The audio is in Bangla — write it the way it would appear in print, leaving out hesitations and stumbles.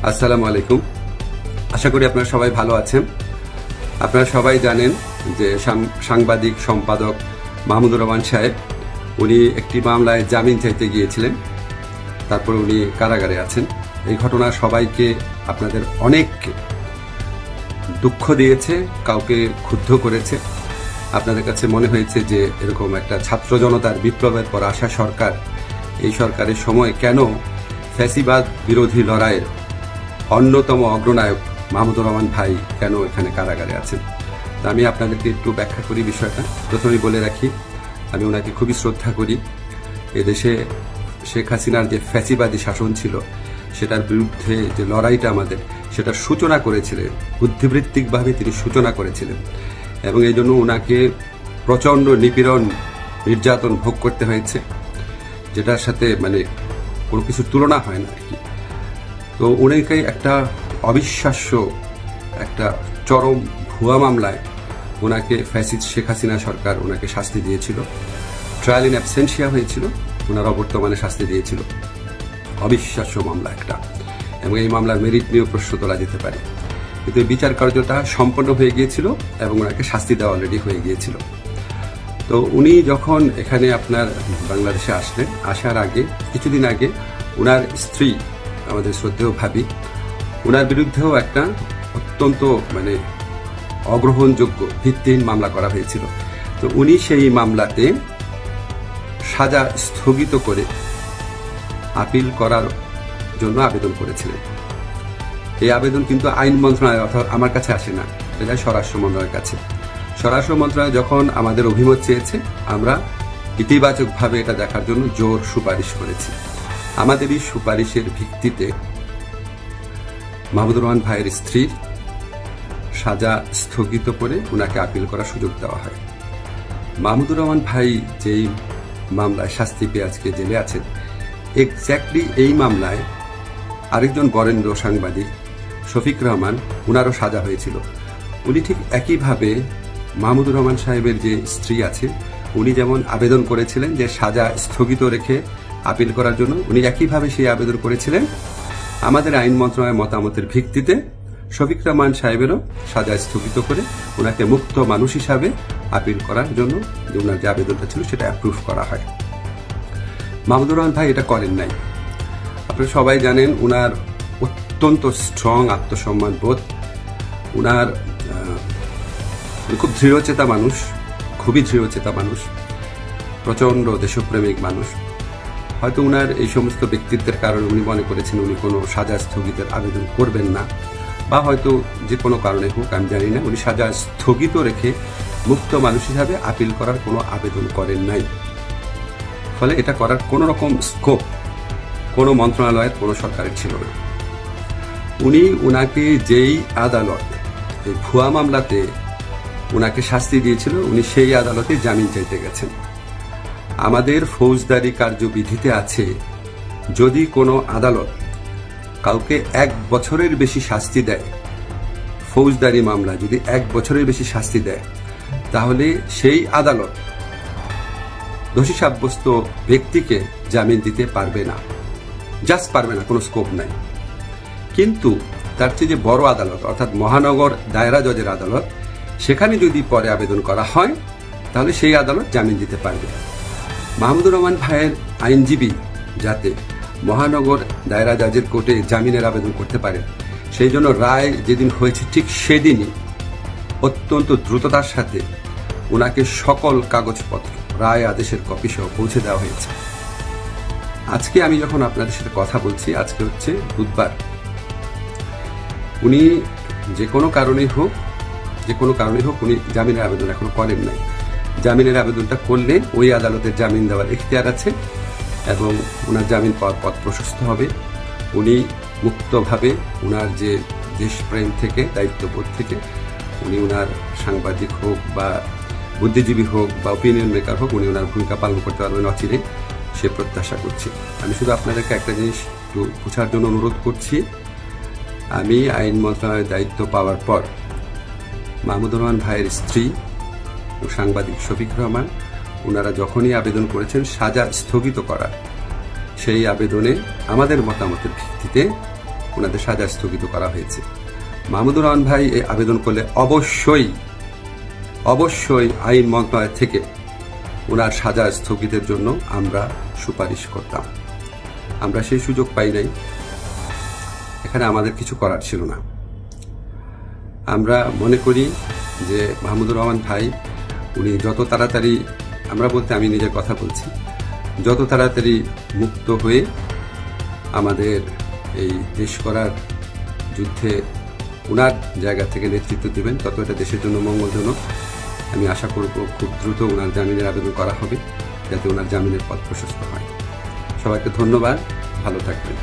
আসসালামু আলাইকুম। আশা করি আপনারা সবাই ভালো আছেন। আপনারা সবাই জানেন যে সাংবাদিক সম্পাদক মাহমুদুর রহমান সাহেব উনি একটি মামলায় জামিন চাইতে গিয়েছিলেন, তারপর উনি কারাগারে আছেন। এই ঘটনা সবাইকে, আপনাদের অনেককে দুঃখ দিয়েছে, কাউকে ক্ষুব্ধ করেছে। আপনাদের কাছে মনে হয়েছে যে এরকম একটা ছাত্র জনতার বিপ্লবের পর আসা সরকার, এই সরকারের সময় কেন ফ্যাসিবাদ বিরোধী লড়াইয়ের অন্যতম অগ্রনায়ক মাহমুদুর রহমান ভাই কেন এখানে কারাগারে আছেন। তা আমি আপনাদেরকে একটু ব্যাখ্যা করি বিষয়টা। প্রথমেই বলে রাখি, আমি ওনাকে খুবই শ্রদ্ধা করি। এদেশে শেখ হাসিনার যে ফ্যাসিবাদী শাসন ছিল, সেটার বিরুদ্ধে যে লড়াইটা আমাদের, সেটার সূচনা করেছিলেন, বুদ্ধিবৃত্তিকভাবে তিনি সূচনা করেছিলেন, এবং এই জন্য ওনাকে প্রচণ্ড নিপীড়ন, নির্যাতন ভোগ করতে হয়েছে, যেটার সাথে কোনো কিছুর তুলনা হয় না আর কি। তো ওনাকে একটা অবিশ্বাস্য, একটা চরম ভুয়া মামলায় ওনাকে ফ্যাসিস্ট শেখ হাসিনা সরকার ওনাকে শাস্তি দিয়েছিল। ট্রায়াল ইন অ্যাবসেন্সিয়া হয়েছিল, ওনার অবর্তমানে শাস্তি দিয়েছিল। অবিশ্বাস্য মামলা একটা, এবং এই মামলার মেরিট নিয়েও প্রশ্ন তোলা যেতে পারে, কিন্তু এই বিচার কার্যটা সম্পন্ন হয়ে গিয়েছিল এবং ওনাকে শাস্তি দেওয়া অলরেডি হয়ে গিয়েছিল। তো উনি যখন এখানে আপনার বাংলাদেশে আসলেন, আসার আগে কিছুদিন আগে ওনার স্ত্রী, আমাদের শ্রদ্ধেয় ভাবি, ওনার বিরুদ্ধেও একটা অত্যন্ত অগ্রহণযোগ্য ভিত্তিহীন মামলা করা হয়েছিল। তো উনি সেই মামলাতে সাজা স্থগিত করে আপিল করার জন্য আবেদন করেছিলেন। এই আবেদন কিন্তু আইন মন্ত্রণালয় অর্থাৎ আমার কাছে আসে না, এটা যায় স্বরাষ্ট্র মন্ত্রণালয়ের কাছে। স্বরাষ্ট্র মন্ত্রণালয় যখন আমাদের অভিমত চেয়েছে, আমরা ইতিবাচকভাবে এটা দেখার জন্য জোর সুপারিশ করেছি। আমাদের এই সুপারিশের ভিত্তিতে মাহমুদুর রহমান ভাইয়ের স্ত্রীর সাজা স্থগিত করে ওনাকে আপিল করার সুযোগ দেওয়া হয়। মাহমুদুর রহমান ভাই যেই মামলায় শাস্তি পেয়ে আজকে জেলে আছেন, এক্স্যাক্টলি এই মামলায় আরেকজন বরেণ্য সাংবাদিক শফিক রহমান, ওনারও সাজা হয়েছিল। উনি ঠিক একইভাবে মাহমুদুর রহমান সাহেবের যে স্ত্রী আছে, উনি যেমন আবেদন করেছিলেন যে সাজা স্থগিত রেখে আপিল করার জন্য, উনি একইভাবে সেই আবেদন করেছিলেন। আমাদের আইন মন্ত্রণালয়ের মতামতের ভিত্তিতে শফিক রহমান সাহেবেরও সাজা স্থগিত করে ওনাকে মুক্ত মানুষ হিসাবে আপিল করার জন্য যে ওনার যে আবেদনটা ছিল সেটা অ্যাপ্রুভ করা হয়। মাহমুদুর রহমান ভাই এটা করেন নাই। আপনারা সবাই জানেন ওনার অত্যন্ত স্ট্রং আত্মসম্মান বোধ, ওনার খুব দৃঢ়চেতা মানুষ, খুবই দৃঢ়চেতা মানুষ, প্রচণ্ড দেশপ্রেমিক মানুষ। হয়তো উনার এই সমস্ত ব্যক্তিত্বের কারণে উনি মনে করেছেন উনি কোনো সাজা স্থগিতের আবেদন করবেন না, বা হয়তো যে কোনো কারণে হোক, আমি জানি না, উনি সাজা স্থগিত রেখে মুক্ত মানুষ হিসাবে আপিল করার কোনো আবেদন করেন নাই। ফলে এটা করার কোনো রকম স্কোপ কোনো মন্ত্রণালয়ের, কোনো সরকারের ছিল না। উনি ওনাকে যেই আদালত এই ভুয়া মামলাতে ওনাকে শাস্তি দিয়েছিল, উনি সেই আদালতে জামিন চাইতে গেছেন। আমাদের ফৌজদারি কার্যবিধিতে আছে, যদি কোনো আদালত কাউকে 1 বছরের বেশি শাস্তি দেয়, ফৌজদারি মামলা যদি 1 বছরের বেশি শাস্তি দেয়, তাহলে সেই আদালত দোষী সাব্যস্ত ব্যক্তিকে জামিন দিতে পারবে না, জাস্ট পারবে না, কোনো স্কোপ নাই। কিন্তু তার চেয়ে যে বড় আদালত, অর্থাৎ মহানগর দায়রা জজের আদালত, সেখানে যদি পরে আবেদন করা হয়, তাহলে সেই আদালত জামিন দিতে পারবে। মাহমুদুর রহমান ভাইয়ের আইনজীবী যাতে মহানগর দায়রা জজের কোর্টে জামিনের আবেদন করতে পারে, সেই জন্য রায় যেদিন হয়েছে ঠিক সেদিনই অত্যন্ত দ্রুততার সাথে ওনাকে সকল কাগজপত্র, রায় আদেশের কপি সহ পৌঁছে দেওয়া হয়েছে। আজকে আমি যখন আপনাদের সাথে কথা বলছি, আজকে হচ্ছে বুধবার, উনি যে কোনো কারণেই হোক উনি জামিনের আবেদন এখনো করেন নাই। জামিনের আবেদনটা করলে ওই আদালতের জামিন দেওয়ার এখতিয়ার আছে এবং ওনার জামিন পাওয়ার পথ প্রশস্ত হবে। উনি মুক্তভাবে ওনার যে দেশপ্রেম থেকে, দায়িত্ববোধ থেকে, উনি ওনার সাংবাদিক হোক বা বুদ্ধিজীবী হোক বা ওপিনিয়ন মেকার হোক, উনি ওনার ভূমিকা পালন করতে পারবেন অচিরে, সে প্রত্যাশা করছি। আমি শুধু আপনাদেরকে একটা জিনিস একটু বোঝার জন্য অনুরোধ করছি। আমি আইন মন্ত্রণালয়ের দায়িত্ব পাওয়ার পর মাহমুদুর রহমান ভাইয়ের স্ত্রী ও সাংবাদিক শফিক রহমান, ওনারা যখনই আবেদন করেছেন সাজা স্থগিত করার, সেই আবেদনে আমাদের মতামতের ভিত্তিতে ওনাদের সাজা স্থগিত করা হয়েছে। মাহমুদুর রহমান ভাই এই আবেদন করলে অবশ্যই আইন মন্ত্রণালয় থেকে ওনার সাজা স্থগিতের জন্য আমরা সুপারিশ করতাম। আমরা সেই সুযোগ পাই নাই, এখানে আমাদের কিছু করার ছিল না। আমরা মনে করি যে মাহমুদুর রহমান ভাই উনি যত তাড়াতাড়ি, আমরা বলতে আমি নিজের কথা বলছি, যত তাড়াতাড়ি মুক্ত হয়ে আমাদের এই দেশ করার যুদ্ধে ওনার জায়গা থেকে নেতৃত্ব দেবেন, তত এটা দেশের জন্য মঙ্গলজনক। আমি আশা করব খুব দ্রুত ওনার জামিনের আবেদন করা হবে, যাতে ওনার জামিনের পথ প্রশস্ত হয়। সবাইকে ধন্যবাদ, ভালো থাকবেন।